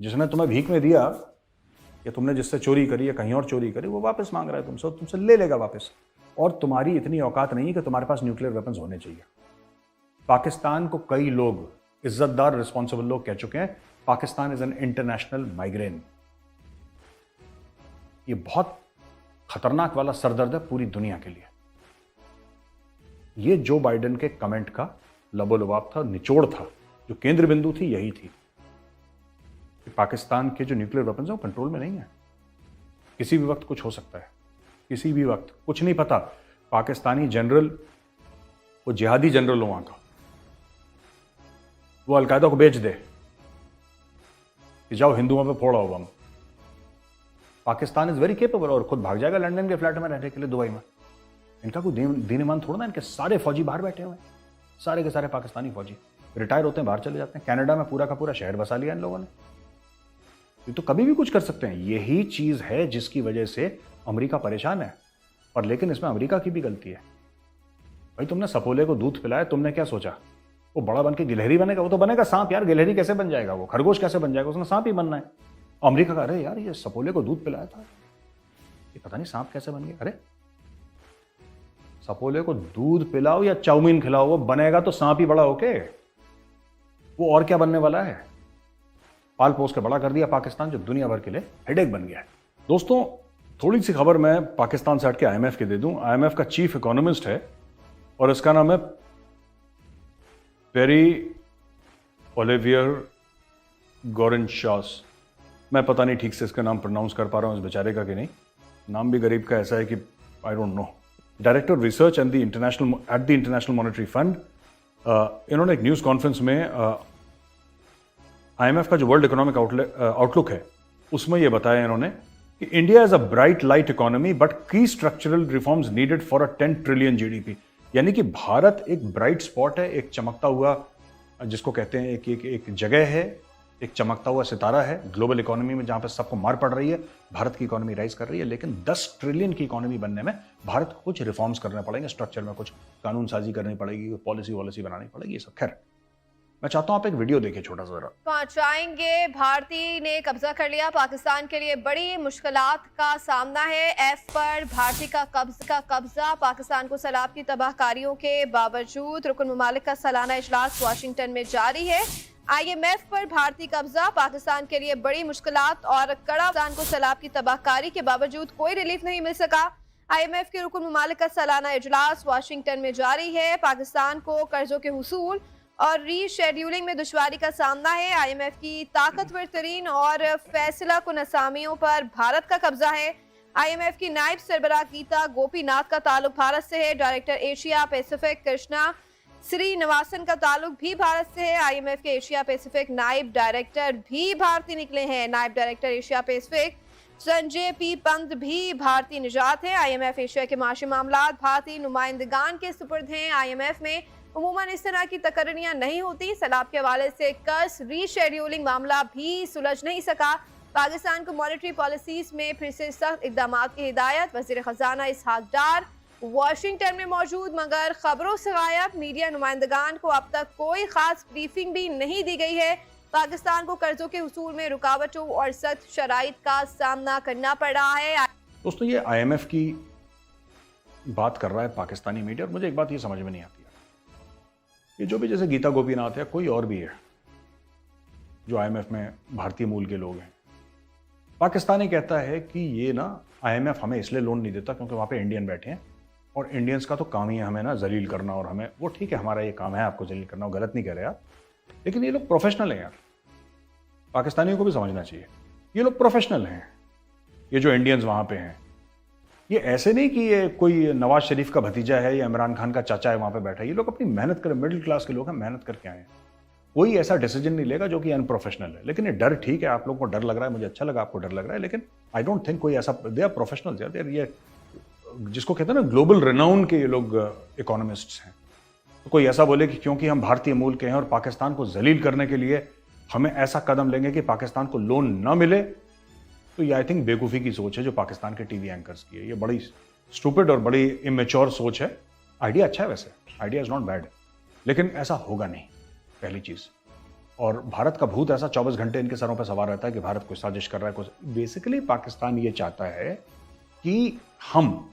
Speaker 2: जिसने तुम्हें भीख में दिया या तुमने जिससे चोरी करी या कहीं और चोरी करी, वो वापस मांग रहा है तुमसे, तुमसे ले लेगा वापस। और तुम्हारी इतनी औकात नहीं है कि तुम्हारे पास न्यूक्लियर वेपन्स होने चाहिए। पाकिस्तान को कई लोग, इज्जतदार रिस्पॉन्सिबल लोग कह चुके हैं, Pakistan is an international migraine. ये बहुत खतरनाक वाला सरदर्द है पूरी दुनिया के लिए। ये जो बाइडेन के कमेंट का लबोलबाब था, निचोड़ था, जो केंद्र बिंदु थी यही थी कि पाकिस्तान के जो न्यूक्लियर वेपन्स हैं वो कंट्रोल में नहीं है। किसी भी वक्त कुछ हो सकता है, किसी भी वक्त, कुछ नहीं पता। पाकिस्तानी जनरल, वो जिहादी जनरल वहां का, वो अलकायदा को बेच दे कि जाओ हिंदुओं पे फोड़ो बम। पाकिस्तान इज वेरी केपेबल, और खुद भाग जाएगा लंदन के फ्लैट में रहने के लिए, दुबई में। इनका कोई दीन ईमान थोड़ा ना, इनके सारे फौजी बाहर बैठे हुए हैं, सारे के सारे पाकिस्तानी फौजी रिटायर होते हैं, बाहर चले जाते हैं। कनाडा में पूरा का पूरा शहर बसा लिया इन लोगों ने। ये तो कभी भी कुछ कर सकते हैं। यही चीज है जिसकी वजह से अमेरिका परेशान है। और लेकिन इसमें अमेरिका की भी गलती है। भाई तुमने सपोले को दूध पिलाया, तुमने क्या सोचा वो बड़ा बन के गिलहरी बनेगा? वो तो बनेगा सांप यार। गिलहरी कैसे बन जाएगा? वो खरगोश कैसे बन जाएगा? उसने सांप ही बनना है। अमेरिका का, अरे यार ये सपोले को दूध पिलाया था, ये पता नहीं सांप कैसे बन गया। अरे सपोले को दूध पिलाओ या चाउमीन खिलाओ, वो बनेगा तो सांप ही बड़ा होके। वो और क्या बनने वाला है? पाल पोस के बड़ा कर दिया पाकिस्तान, जो दुनिया भर के लिए हेडेक बन गया है। दोस्तों थोड़ी सी खबर मैं पाकिस्तान से हट के आईएमएफ की दे दूं। आईएमएफ का चीफ इकोनॉमिस्ट है और इसका नाम है पेरी ओलिवियर गॉरेनशास। मैं पता नहीं ठीक से इसका नाम प्रोनाउंस कर पा रहा हूं इस बेचारे का कि नहीं। नाम भी गरीब का ऐसा है कि I don't know. Director research at the international monetary fund. इन्होंने एक न्यूज कॉन्फ्रेंस में आईएमएफ का जो वर्ल्ड इकोनॉमिक आउटलुक है उसमें यह बताया इन्होंने कि India is a bright light economy but key structural reforms needed for a 10 trillion GDP. यानी कि भारत एक ब्राइट स्पॉट है, एक चमकता हुआ जिसको कहते हैं एक जगह है एक चमकता हुआ सितारा है ग्लोबल इकोनॉमी में, जहां पर सबको मार पड़ रही है, भारत की इकोनॉमी राइज कर रही है, लेकिन 10 ट्रिलियन की इकोनॉमी बनने में भारत को कुछ रिफॉर्म्स करने पड़ेंगे, स्ट्रक्चर में कुछ कानून साजी करनी पड़ेगी, पॉलिसी बनानी पड़ेगी, ये सब। खैर, मैं चाहता हूं आप एक वीडियो देखिए छोटा सा जरा।
Speaker 3: पहुंचाएंगे। भारती ने कब्जा कर लिया। पाकिस्तान के लिए बड़ी मुश्किलात का सामना है। एफ पर भारती का कब्जा। पाकिस्तान को सैलाब की तबाहकारियों के बावजूद रुकन ममालिक का सालाना इजलास वाशिंगटन में जारी है। IMF पर भारतीय कब्जा, पाकिस्तान के लिए बड़ी मुश्किलात और पाकिस्तान को सैलाब की तबाहकारी के बावजूद कोई रिलीफ नहीं मिल सका। IMF के रुकन ममालिक का सालाना इजलास वाशिंगटन में जारी है। पाकिस्तान को कर्जों के हुसूल और रीशेड्यूलिंग में दुश्वारी का सामना है। IMF की ताकतवर तरीन और फैसला कुन असामियों पर भारत का कब्जा है। IMF की नायब सरबराह गीता गोपीनाथ का ताल्लुक भारत से है। Director Asia Pacific Krishna Srinivasan का ताल्लुक भी भारत से है। IMF के एशिया पैसिफिक नायब डायरेक्टर भी भारतीय निकले हैं। नायब director Asia Pacific Sanjay P Pant भी भारतीय निजात है। IMF एशिया के माशी मामलात भारतीय नुमाइंदगान के सुपुर्द हैं। IMF में उमूमन इस तरह की तकर्रियां नहीं होती। सैलाब के हवाले से कर्ज रीशेड्यूलिंग मामला भी सुलझ नहीं सका। पाकिस्तान को मॉनेटरी पॉलिसीज में फिर से सख्त इकदाम की हिदायत। वजीर खजाना इसहाक डार वाशिंगटन में मौजूद मगर खबरों से गायब। मीडिया नुमाइंदगान को अब तक कोई खास ब्रीफिंग भी नहीं दी गई है। पाकिस्तान को कर्जों के हुसूल में रुकावटों और सख्त शराइत का सामना करना पड़ रहा है।
Speaker 2: दोस्तों, ये IMF की बात कर रहा है पाकिस्तानी मीडिया, और मुझे एक बात ये समझ में नहीं आती है, ये जो भी जैसे गीता गोपीनाथ है, कोई और भी है जो IMF में भारतीय मूल के लोग हैं, पाकिस्तानी कहता है कि ये ना IMF हमें इसलिए लोन नहीं देता क्योंकि वहाँ पे इंडियन बैठे हैं और इंडियंस का तो काम ही है हमें ना जलील करना, और हमें वो ठीक है, हमारा ये काम है आपको जलील करना, वो गलत नहीं कह रहे आप, लेकिन ये लोग प्रोफेशनल हैं यार, पाकिस्तानियों को भी समझना चाहिए, ये लोग प्रोफेशनल हैं। ये जो इंडियंस वहाँ पे हैं, ये ऐसे नहीं कि ये कोई नवाज शरीफ का भतीजा है या इमरान खान का चाचा है वहाँ पे बैठा है, ये लोग अपनी मेहनत कर, मिडिल क्लास के लोग हैं, मेहनत करके आए हैं। कोई ऐसा डिसीजन नहीं लेगा जो कि अनप्रोफेशनल है। लेकिन ये डर ठीक है, आप लोगों को डर लग रहा है, मुझे अच्छा लगा आपको डर लग रहा है, लेकिन आई डोंट थिंक कोई ऐसा, दे आर प्रोफेशनल्स यार, ये जिसको कहते हैं ना ग्लोबल रिनाउन के ये लोग इकोनॉमिस्ट्स हैं। तो कोई ऐसा बोले कि क्योंकि हम भारतीय मूल के हैं और पाकिस्तान को जलील करने के लिए हमें ऐसा कदम लेंगे कि पाकिस्तान को लोन ना मिले, तो ये आई थिंक बेवकूफ़ी की सोच है जो पाकिस्तान के टीवी एंकर्स की है। ये बड़ी स्टूपिड और बड़ी इमेच्योर सोच है। आइडिया अच्छा है वैसे, आइडिया इज़ नॉट बैड, लेकिन ऐसा होगा नहीं, पहली चीज़। और भारत का भूत ऐसा 24 घंटे इनके सरों पर सवार रहता है कि भारत कोई साजिश कर रहा है, कुछ। बेसिकली पाकिस्तान ये चाहता है कि हम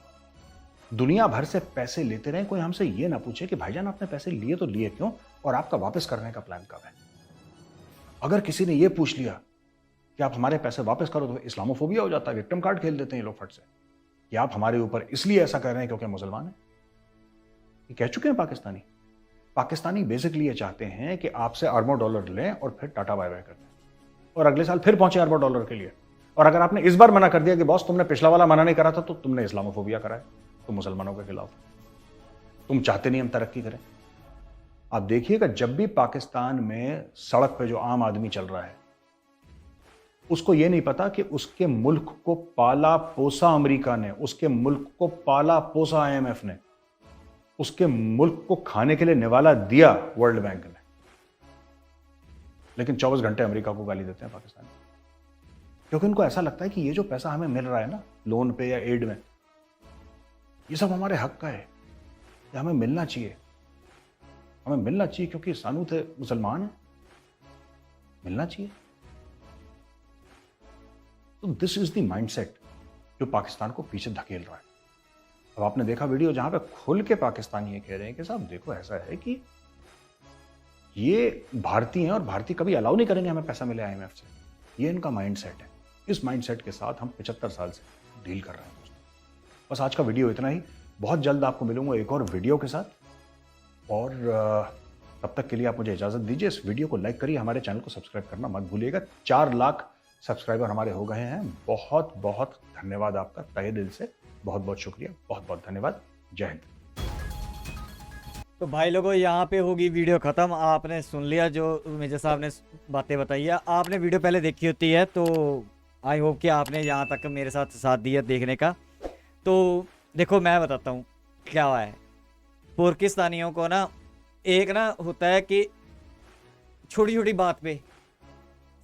Speaker 2: दुनिया भर से पैसे लेते रहें, कोई हमसे ये ना पूछे कि भाईजान आपने पैसे लिए तो लिए क्यों और आपका वापस करने का प्लान कब है। अगर किसी ने ये पूछ लिया कि आप हमारे पैसे वापस करो तो इस्लामोफोबिया हो जाता है, विक्टिम कार्ड खेल देते हैं ये लोग फट से, कि आप हमारे ऊपर इसलिए ऐसा कर रहे हैं क्योंकि मुसलमान हैं। ये कह चुके हैं पाकिस्तानी बेसिकली ये चाहते हैं कि आपसे अरबों डॉलर लें और फिर टाटा बाय बाय कर दें, और अगले साल फिर पहुंचे अरबों डॉलर के लिए। और अगर आपने इस बार मना कर दिया कि बॉस तुमने पिछला वाला मना नहीं करा था, तो तुमने इस्लामोफोबिया कराया, तुम मुसलमानों के खिलाफ, तुम चाहते नहीं हम तरक्की करें। आप देखिएगा, जब भी पाकिस्तान में सड़क पे जो आम आदमी चल रहा है, उसको ये नहीं पता कि उसके मुल्क को पाला पोसा अमेरिका ने, उसके मुल्क को पाला पोसा IMF ने, उसके मुल्क को खाने के लिए निवाला दिया वर्ल्ड बैंक ने, लेकिन 24 घंटे अमेरिका को गाली देते हैं पाकिस्तान, क्योंकि उनको ऐसा लगता है कि ये जो पैसा हमें मिल रहा है ना लोन पे या एड में, ये सब हमारे हक का है, ये हमें मिलना चाहिए, हमें मिलना चाहिए क्योंकि सानू थे मुसलमान है, मिलना चाहिए। तो दिस इज द माइंडसेट जो पाकिस्तान को पीछे धकेल रहा है। अब आपने देखा वीडियो जहां पे खुल के पाकिस्तानी ये कह रहे हैं कि साहब देखो ऐसा है कि ये भारतीय हैं और भारतीय कभी अलाउ नहीं करेंगे हमें पैसा मिले IMF से। ये इनका माइंडसेट है। इस माइंडसेट के साथ हम 75 साल से डील कर रहे हैं दोस्तों। बस आज का वीडियो इतना ही। बहुत जल्द आपको मिलूंगा एक और वीडियो के साथ, और तब तक के लिए आप मुझे इजाजत दीजिए। इस वीडियो को लाइक करिए, हमारे चैनल को सब्सक्राइब करना मत भूलिएगा। 4 लाख सब्सक्राइबर हमारे हो गए हैं। बहुत बहुत धन्यवाद आपका, तहे दिल से बहुत बहुत शुक्रिया, बहुत बहुत धन्यवाद। जय हिंद।
Speaker 1: तो भाई लोगों, यहाँ पे होगी वीडियो ख़त्म। आपने सुन लिया जो मेजर साहब ने बातें बताई है। आपने वीडियो पहले देखी होती है तो आई होप कि आपने यहाँ तक मेरे साथ दिया देखने का। तो देखो मैं बताता हूँ क्या हुआ है। पाकिस्तानियों को ना एक ना होता है कि छोटी छोटी बात पे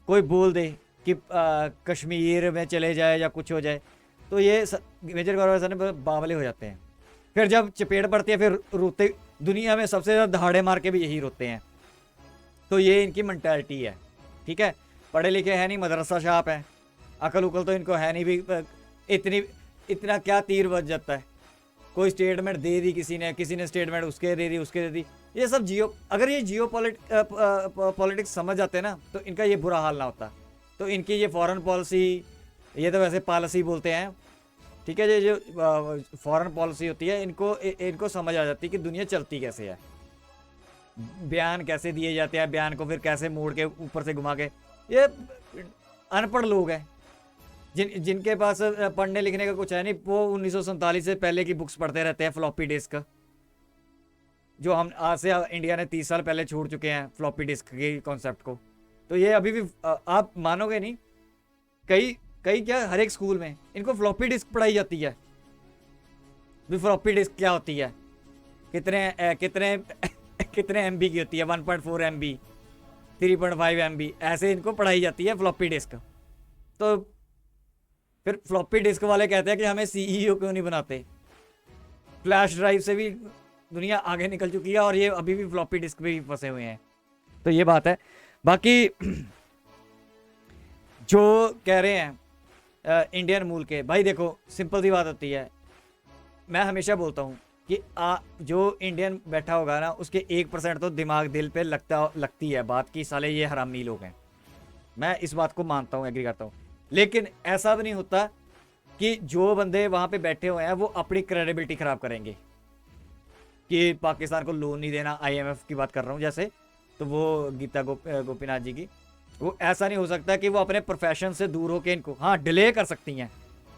Speaker 1: कोई बोल दे कि कश्मीर में चले जाए या कुछ हो जाए, तो ये मेजर गौरव सर ने बावले हो जाते हैं। फिर जब चपेट पड़ती है फिर रोते, दुनिया में सबसे ज़्यादा दहाड़े मार के भी यही रोते हैं। तो ये इनकी मेंटालिटी है, ठीक है। पढ़े लिखे है नहीं, मदरसा छाप है, अकल उकल तो इनको है नहीं भी, इतना क्या तीर बच जाता है। कोई स्टेटमेंट दे दी किसी ने स्टेटमेंट उसके दे दी। ये सब अगर ये जियो पॉलिटिक्स समझ जाते ना तो इनका ये बुरा हाल ना होता। तो इनकी ये फॉरेन पॉलिसी, ये तो वैसे पॉलिसी बोलते हैं, ठीक है। ये जो फॉरेन पॉलिसी होती है इनको समझ आ जाती है कि दुनिया चलती कैसे है, बयान कैसे दिए जाते हैं, बयान को फिर कैसे मोड़ के ऊपर से घुमा के। ये अनपढ़ लोग हैं जिनके पास पढ़ने लिखने का कुछ है नहीं, वो 1947 से पहले की बुक्स पढ़ते रहते हैं, फ्लॉपी डिस्क, जो हम आज से इंडिया ने 30 साल पहले छोड़ चुके हैं फ्लॉपी डिस्क के कॉन्सेप्ट को। तो ये अभी भी आप मानोगे नहीं, कई क्या हर एक स्कूल में इनको फ्लॉपी डिस्क पढ़ाई जाती है। भी फ्लॉपी डिस्क क्या होती है, कितने MB की होती है, 1.4 MB, 3.5 MB, ऐसे इनको पढ़ाई जाती है फ्लॉपी डिस्क। तो फिर फ्लॉपी डिस्क वाले कहते हैं कि हमें CEO क्यों नहीं बनाते। फ्लैश ड्राइव से भी दुनिया आगे निकल चुकी है और ये अभी भी फ्लॉपी डिस्क पे ही फंसे हुए हैं। तो ये बात है। बाकी जो कह रहे हैं इंडियन मूल के, भाई देखो सिंपल सी बात होती है, मैं हमेशा बोलता हूँ कि जो इंडियन बैठा होगा ना उसके 1% तो दिमाग दिल पे लगती है बात की साले ये हरामी लोग हैं। मैं इस बात को मानता हूँ, एग्री करता हूँ। लेकिन ऐसा भी नहीं होता कि जो बंदे वहाँ पे बैठे हुए हैं वो अपनी क्रेडिबिलिटी ख़राब करेंगे कि पाकिस्तान को लोन नहीं देना, IMF की बात कर रहा हूँ जैसे, तो वो गीता गोपीनाथ जी की, वो ऐसा नहीं हो सकता कि वो अपने प्रोफेशन से दूर होकर इनको, हाँ डिले कर सकती हैं,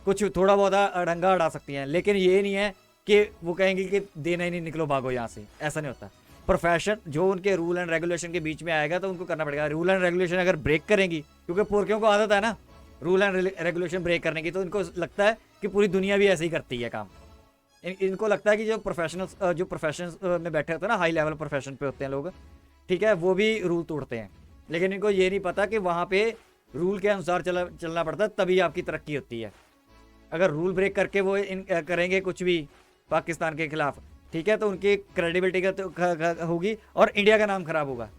Speaker 1: कुछ थोड़ा बहुत अड़ंगा अड़ा सकती हैं, लेकिन ये नहीं है कि वो कहेंगे कि देना ही नहीं, निकलो भागो यहाँ से। ऐसा नहीं होता। प्रोफेशन जो उनके रूल एंड रेगुलेशन के बीच में आएगा तो उनको करना पड़ेगा। रूल एंड रेगुलेशन अगर ब्रेक करेंगी, क्योंकि पुरखियों को आदत है ना रूल एंड रेगुलेशन ब्रेक करने की, तो इनको लगता है कि पूरी दुनिया भी ऐसे ही करती है काम। इनको लगता है कि जो प्रोफेशनल्स में बैठे होते हैं ना, हाई लेवल प्रोफेशन पे होते हैं लोग, ठीक है, वो भी रूल तोड़ते हैं। लेकिन इनको ये नहीं पता कि वहाँ पे रूल के अनुसार चलना पड़ता है, तभी आपकी तरक्की होती है। अगर रूल ब्रेक करके वो करेंगे कुछ भी पाकिस्तान के खिलाफ, ठीक है, तो उनकी क्रेडिबिलिटी का होगी और इंडिया का नाम खराब होगा।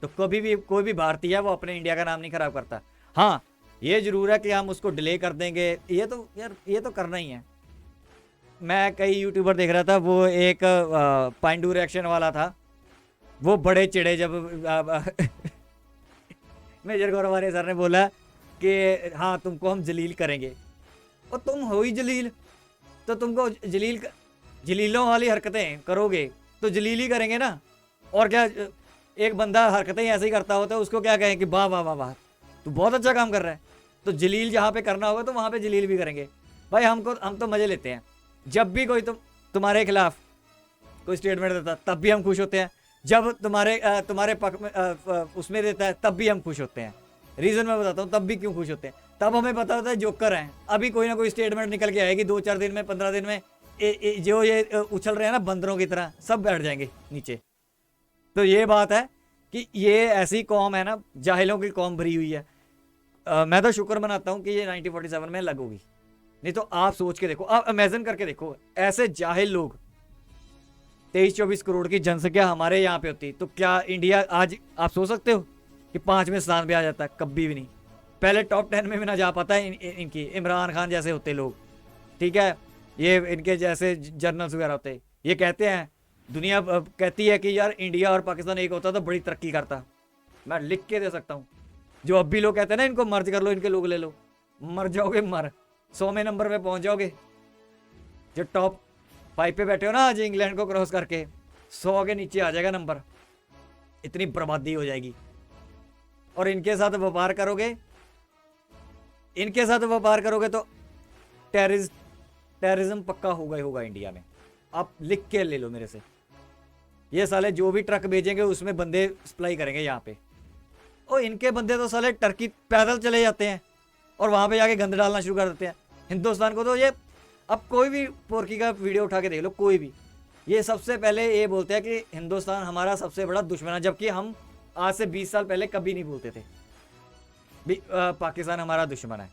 Speaker 1: तो कभी भी कोई भी भारतीय है वो अपने इंडिया का नाम नहीं खराब करता। हाँ ये जरूर है कि हम उसको डिले कर देंगे, ये तो यार ये तो करना ही है। मैं कई यूट्यूबर देख रहा था, वो एक पांडू रिएक्शन वाला था, वो बड़े चिड़े जब मेजर गौरव सर ने बोला कि हाँ तुमको हम जलील करेंगे, और तुम हो ही जलील, तो तुमको जलीलों वाली हरकतें करोगे तो जलील ही करेंगे ना। और क्या, एक बंदा हरकतें ऐसे ही करता होता है, उसको क्या कहें कि वाह वाह वाह वाह तू बहुत अच्छा काम कर रहा है। तो जलील जहाँ पे करना होगा तो वहाँ पे जलील भी करेंगे। भाई हम तो मज़े लेते हैं, जब भी कोई तुम्हारे खिलाफ कोई स्टेटमेंट देता तब भी हम खुश होते हैं, जब तुम्हारे पक्ष में उसमें देता है तब भी हम खुश होते हैं। रीज़न मैं बताता हूँ तब भी क्यों खुश होते हैं। तब हमें पता होता है जोकर हैं, अभी कोई ना कोई स्टेटमेंट निकल के आएगी 2-4 दिन में, 15 दिन में, जो ये उछल रहे हैं ना बंदरों की तरह, सब बैठ जाएंगे नीचे। तो ये बात है कि ये ऐसी कौम है ना, जाहिलों की कौम भरी हुई है। मैं तो शुक्र मनाता हूँ कि ये 1947 में लगोगी, नहीं तो आप सोच के देखो, आप इमेजिन करके देखो, ऐसे जाहिल लोग, 23-24 करोड़ की जनसंख्या हमारे यहाँ पे होती तो क्या इंडिया आज आप सोच सकते हो कि 5वें स्थान पे आ जाता है? कभी भी नहीं। पहले टॉप 10 में भी ना जा पाता है इनकी इमरान खान जैसे होते लोग, ठीक है, ये इनके जैसे जर्नल्स वगैरह होते। ये कहते हैं, दुनिया कहती है कि यार इंडिया और पाकिस्तान एक होता तो बड़ी तरक्की करता। मैं लिख के दे सकता हूँ। जो अब भी लोग कहते हैं ना इनको मर्ज कर लो, इनके लोग ले लो, मर जाओगे, 100वें नंबर पे पहुंच जाओगे। जो टॉप 5 पे बैठे हो ना आज, इंग्लैंड को क्रॉस करके 100 के नीचे आ जाएगा नंबर। इतनी बर्बादी हो जाएगी। और इनके साथ व्यापार करोगे तो टेररिज्म पक्का होगा ही होगा इंडिया में। आप लिख के ले लो मेरे से। ये साले जो भी ट्रक भेजेंगे उसमें बंदे सप्लाई करेंगे यहाँ पे। और इनके बंदे तो साले टर्की पैदल चले जाते हैं और वहाँ पे जाके गंद डालना शुरू कर देते हैं। हिंदुस्तान को तो ये, अब कोई भी पोरकी का वीडियो उठा के देख लो, कोई भी, ये सबसे पहले ये बोलते हैं कि हिंदुस्तान हमारा सबसे बड़ा दुश्मन है, जबकि हम आज से 20 साल पहले कभी नहीं बोलते थे। भी पाकिस्तान हमारा दुश्मन है।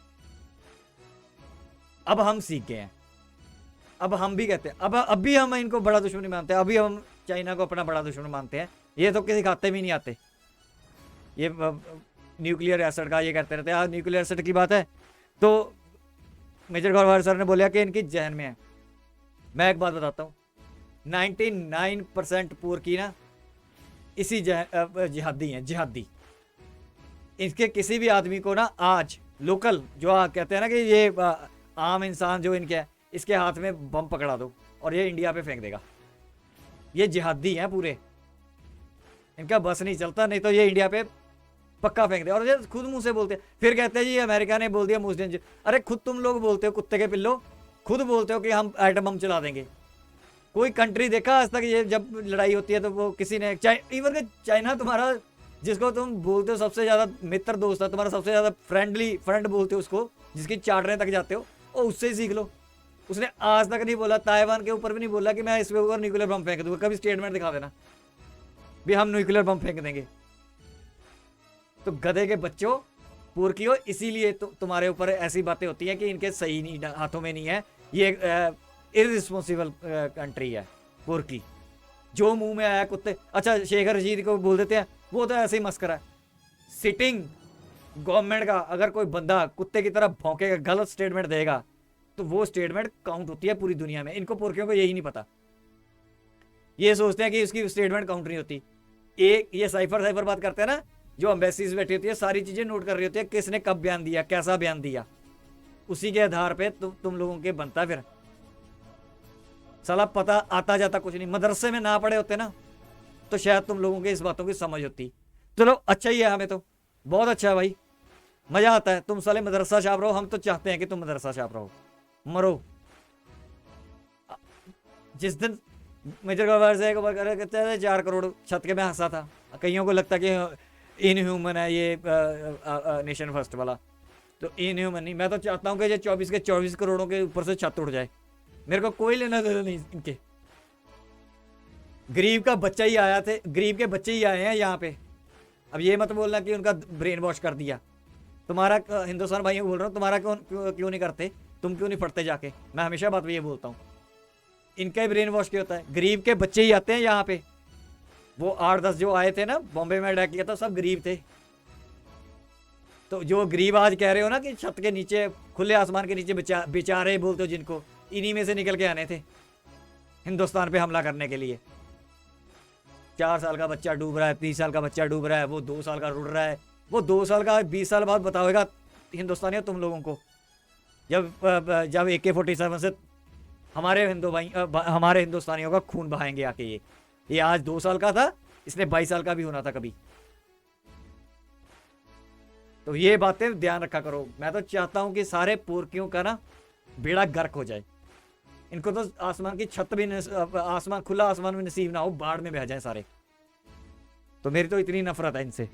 Speaker 1: अब हम सीख गए हैं, अब हम भी कहते हैं, अब भी हम इनको बड़ा दुश्मन नहीं मानते, अभी हम चाइना को अपना बड़ा दुश्मन मानते हैं। ये तो किसी खाते भी नहीं आते, ये न्यूक्लियर एसिड का ये कहते रहते हैं। आज न्यूक्लियर एसिड की बात है तो मेजर गौरव सर ने बोला कि इनकी जहन में है। मैं एक बात बताता हूँ, 99% पूर की ना इसी जिहादी हैं, जिहादी। इनके किसी भी आदमी को ना आज लोकल जो कहते हैं ना कि ये आम इंसान जो इनके है, इसके हाथ में बम पकड़ा दो और ये इंडिया पे फेंक देगा। ये जिहादी हैं पूरे, इनका बस नहीं चलता, नहीं तो ये इंडिया पे पक्का फेंक दे। और ये खुद मुंह से बोलते हैं, फिर कहते हैं जी अमेरिका ने बोल दिया मुस्लिम। अरे खुद तुम लोग बोलते हो, कुत्ते के पिल्लो, खुद बोलते हो कि हम एटम बम चला देंगे। कोई कंट्री देखा आज तक ये जब लड़ाई होती है तो वो किसी ने इवन के चाइना तुम्हारा जिसको तुम बोलते हो सबसे ज़्यादा मित्र दोस्त है, तुम्हारा सबसे ज़्यादा फ्रेंड बोलते हो उसको, जिसकी चाटने तक जाते हो, और उससे ही सीख लो। उसने आज तक नहीं बोला, ताइवान के ऊपर भी नहीं बोला कि मैं इस ऊपर न्यूक्लियर बम फेंक दूंगा। कभी स्टेटमेंट दिखा देना भी हम न्यूक्लियर बम फेंक देंगे। तो गधे के बच्चों, पुरखियों, इसीलिए तुम्हारे ऊपर ऐसी बातें होती हैं कि इनके सही नहीं हाथों में नहीं है। ये इररिस्पॉन्सिबल कंट्री है पुरखी, जो मुंह में आया कुत्ते। अच्छा शेखर रशीद को बोल देते हैं, वो तो ऐसे ही मस्करा है। सिटिंग गवर्नमेंट का अगर कोई बंदा कुत्ते की तरह भौंकेगा, गलत स्टेटमेंट देगा, तो वो स्टेटमेंट काउंट होती है पूरी दुनिया में। इनको पुरखियों को यही नहीं पता, ये सोचते हैं कि उसकी स्टेटमेंट काउंट नहीं होती। एक ये साइफर बात करते हैं ना, जो एम्बेसीज बैठी होती है, सारी चीजें नोट कर रही होती है, किसने कब बयान दिया, कैसा बयान दिया, उसी के आधार पे तुम लोगों के बनता है। फिर साला पता आता जाता कुछ नहीं। मदरसे में ना पढ़े होते ना तो शायद तुम लोगों के इस बातों की समझ होती। चलो अच्छा ही है, हमें तो बहुत अच्छा है भाई, मजा आता है। तुम साले मदरसा छाप रहो, हम तो चाहते हैं कि तुम मदरसा छाप रहो, मरो। जिस दिन मेजर गवर्नर से कहते हैं 4 करोड़ छत के, मैं हंसा था। कईयों को लगता कि इनह्यूमन है ये नेशन फर्स्ट वाला, तो इनह्यूमन नहीं। मैं तो चाहता हूँ कि ये 24 के 24 करोड़ों के ऊपर से छत उड़ जाए, मेरे को कोई लेना देना नहीं इनके। गरीब का बच्चा ही आया थे, गरीब के बच्चे ही आए हैं यहाँ पे। अब ये मत बोलना कि उनका ब्रेन वॉश कर दिया। तुम्हारा हिंदुस्तान भाइयों को बोल रहा हूँ, तुम्हारा क्यों नहीं करते, तुम क्यों नहीं पढ़ते जाके। मैं हमेशा बात ये बोलता हूँ, इनका ही ब्रेन वॉश क्यों होता है। गरीब के बच्चे ही आते हैं यहाँ पे। वो 8-10 जो आए थे ना, बॉम्बे में अटैक किया था, सब गरीब थे। तो जो गरीब आज कह रहे हो ना कि छत के नीचे, खुले आसमान के नीचे बेचारे बोलते हो जिनको, इन्हीं में से निकल के आने थे हिंदुस्तान पे हमला करने के लिए। 4 साल का बच्चा डूब रहा है, 30 साल का बच्चा डूब रहा है, वो 2 साल का रुड़ रहा है। वो 2 साल का 20 साल बाद बताओगा हिंदुस्तानियों तुम लोगों को, जब AK-47 से हमारे हमारे हिंदुस्तानियों का खून बहाएंगे आके। ये आज 2 साल का था, इसने 22 साल का भी होना था कभी। तो ये बातें ध्यान रखा करो। मैं तो चाहता हूं कि सारे पुरखियों का ना बेड़ा गर्क हो जाए। इनको तो आसमान की छत भी, आसमान, खुला आसमान भी नसीब ना हो, बाढ़ में बह जाए सारे। तो मेरी तो इतनी नफरत है इनसे।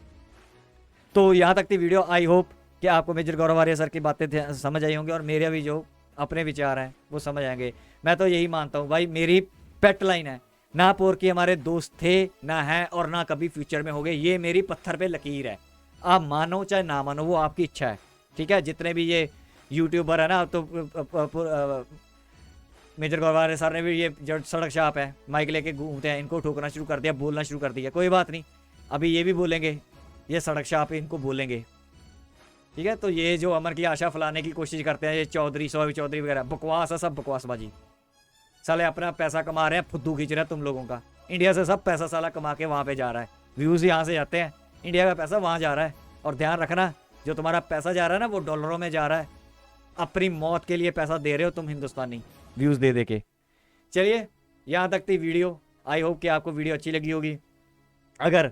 Speaker 1: तो यहाँ तक थी वीडियो। आई होप कि आपको मेजर गौरव आर्य सर की बातें समझ आई होंगी और मेरे भी जो अपने विचार हैं वो समझ आएंगे। मैं तो यही मानता हूँ भाई, मेरी पेट लाइन है, ना पुरखी हमारे दोस्त थे, ना है, और ना कभी फ्यूचर में हो गए। ये मेरी पत्थर पे लकीर है। आप मानो चाहे ना मानो, वो आपकी इच्छा है, ठीक है। जितने भी ये यूट्यूबर है ना, तो मेजर गौरव आर्य सर ने भी ये जो सड़क छाप है, माइक लेके घूमते हैं, इनको ठोकना शुरू कर दिया, बोलना शुरू कर दिया। कोई बात नहीं, अभी ये भी बोलेंगे, ये सड़क छाप इनको बोलेंगे, ठीक है। तो ये जो अमर की आशा फैलाने की कोशिश करते हैं, ये चौधरी, सौरभ चौधरी वगैरह, बकवास है, सब बकवासबाजी। साले अपना पैसा कमा रहे हैं, फुद्दू खींच रहे हैं तुम लोगों का। इंडिया से सब पैसा साला कमा के वहाँ पे जा रहा है, व्यूज़ यहाँ से जाते हैं, इंडिया का पैसा वहाँ जा रहा है। और ध्यान रखना, जो तुम्हारा पैसा जा रहा है ना, वो डॉलरों में जा रहा है। अपनी मौत के लिए पैसा दे रहे हो तुम हिंदुस्तानी, व्यूज़ दे दे के। चलिए यहाँ तक थी वीडियो। आई होप कि आपको वीडियो अच्छी लगी होगी। अगर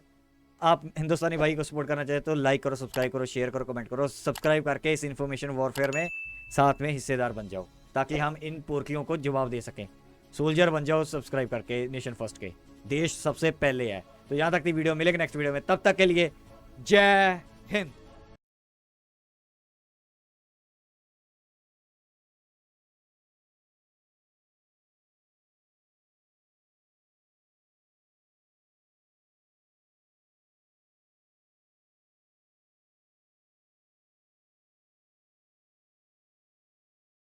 Speaker 1: आप हिंदुस्तानी भाई को सपोर्ट करना चाहते तो लाइक करो, सब्सक्राइब करो, शेयर करो, कमेंट करो। सब्सक्राइब करके इस इन्फॉर्मेशन वॉरफेयर में साथ में हिस्सेदार बन जाओ, ताकि हम इन पुरखियों को जवाब दे सकें। सोल्जर बन जाओ सब्सक्राइब करके नेशन फर्स्ट के। देश सबसे पहले है। तो यहाँ तक थी वीडियो, मिलेंगे नेक्स्ट वीडियो में। तब तक के लिए जय हिंद।